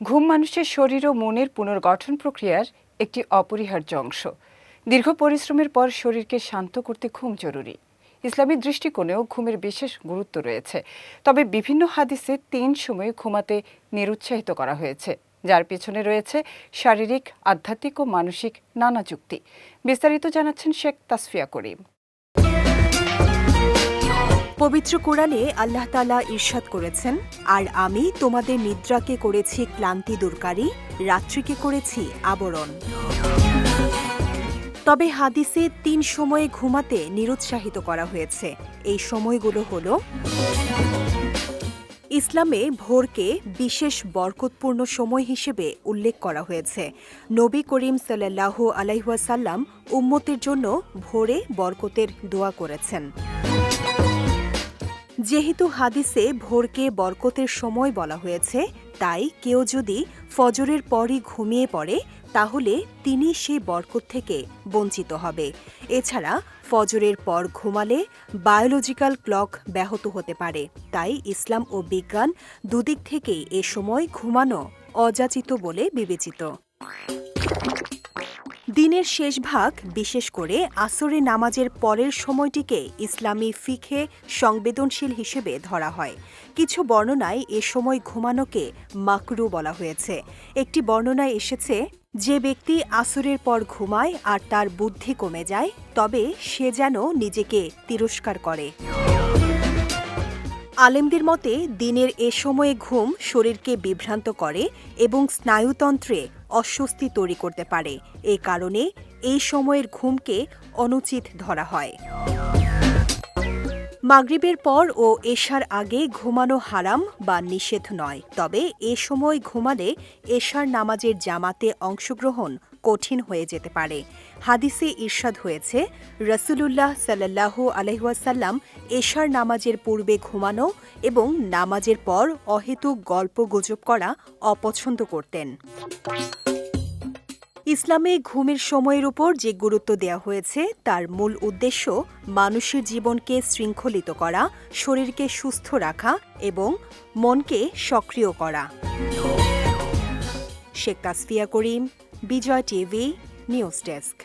ঘুম মানুষের শরীর ও মনের পুনর্গঠন প্রক্রিয়ার একটি অপরিহার্য অংশ। দীর্ঘ পরিশ্রমের পর শরীরকে শান্ত করতে ঘুম জরুরি। ইসলামী দৃষ্টিকোণেও ঘুমের বিশেষ গুরুত্ব রয়েছে। তবে বিভিন্ন হাদিসে 3 সময়ে ঘুমাতে নিরুৎসাহিত করা হয়েছে, যার পেছনে রয়েছে শারীরিক, আধ্যাত্মিক ও মানসিক নানা যুক্তি। বিস্তারিত জানাচ্ছেন শেখ তাসফিয়া করিম। পবিত্র কোরআনে আল্লাহ তাআলা ইরশাদ করেছেন, আর আমি তোমাদের নিদ্রাকে করেছি ক্লান্তি দূরকারী, রাত্রিকে করেছি আবরণ। তবে হাদিসে 3 সময়ে ঘুমাতে নিরুৎসাহিত করা হয়েছে। এই সময়গুলো হল: ইসলামে ভোরকে বিশেষ বরকতপূর্ণ সময় হিসেবে উল্লেখ করা হয়েছে। নবী করিম সাল্লাল্লাহু আলাইহি ওয়াসাল্লাম উম্মতের জন্য ভোরে বরকতের দোয়া করেছেন। যেহেতু হাদিসে ভোরকে বরকতের সময় বলা হয়েছে, তাই কেউ যদি ফজরের পরই ঘুমিয়ে পড়ে তাহলে তিনি সেই বরকত থেকে বঞ্চিত হবে। এছাড়া ফজরের পর ঘুমালে বায়োলজিক্যাল ক্লক ব্যাহত হতে পারে। তাই ইসলাম ও বিজ্ঞান দুদিক থেকেই এ সময় ঘুমানো অযাচিত বলে বিবেচিত। দিনের শেষ ভাগ, বিশেষ করে আসরের নামাজের পরের সময়টিকে ইসলামী ফিকহে সংবেদনশীল হিসেবে ধরা হয়। কিছু বর্ণনায় এ সময় ঘুমানোকে মাকরু বলা হয়েছে। একটি বর্ণনায় এসেছে, যে ব্যক্তি আসরের পর ঘুমায় আর তার বুদ্ধি কমে যায়, তবে সে যেন নিজেকে তিরস্কার করে। আলেমদের মতে দিনের এ সময়ে ঘুম শরীরকে বিভ্রান্ত করে এবং স্নায়ুতন্ত্রে অস্বস্তি তৈরি করতে পারে। এ কারণে এই সময়ের ঘুমকে অনুচিত ধরা হয়। মাগরিবের পর ও এশার আগে ঘুমানো হারাম বা নিষেধ নয়, তবে এ সময় ঘুমালে এশার নামাজের জামাতে অংশগ্রহণ কঠিন হয়ে যেতে পারে। হাদিসে ইরশাদ হয়েছে, রাসূলুল্লাহ সাল্লাল্লাহু আলাইহি ওয়াসাল্লাম এশার নামাজের পূর্বে ঘুমানো এবং নামাজের পর অহেতুক গল্পগুজব করা অপছন্দ করতেন। ইসলামে ঘুমের সময়ের উপর যে গুরুত্ব দেওয়া হয়েছে তার মূল উদ্দেশ্য মানুষের জীবনকে শৃঙ্খলিত করা, শরীরকে সুস্থ রাখা এবং মনকে সক্রিয় করা। শেখ তাসফিয়া করিম, বিজয় টিভি, নিউজ ডেস্ক।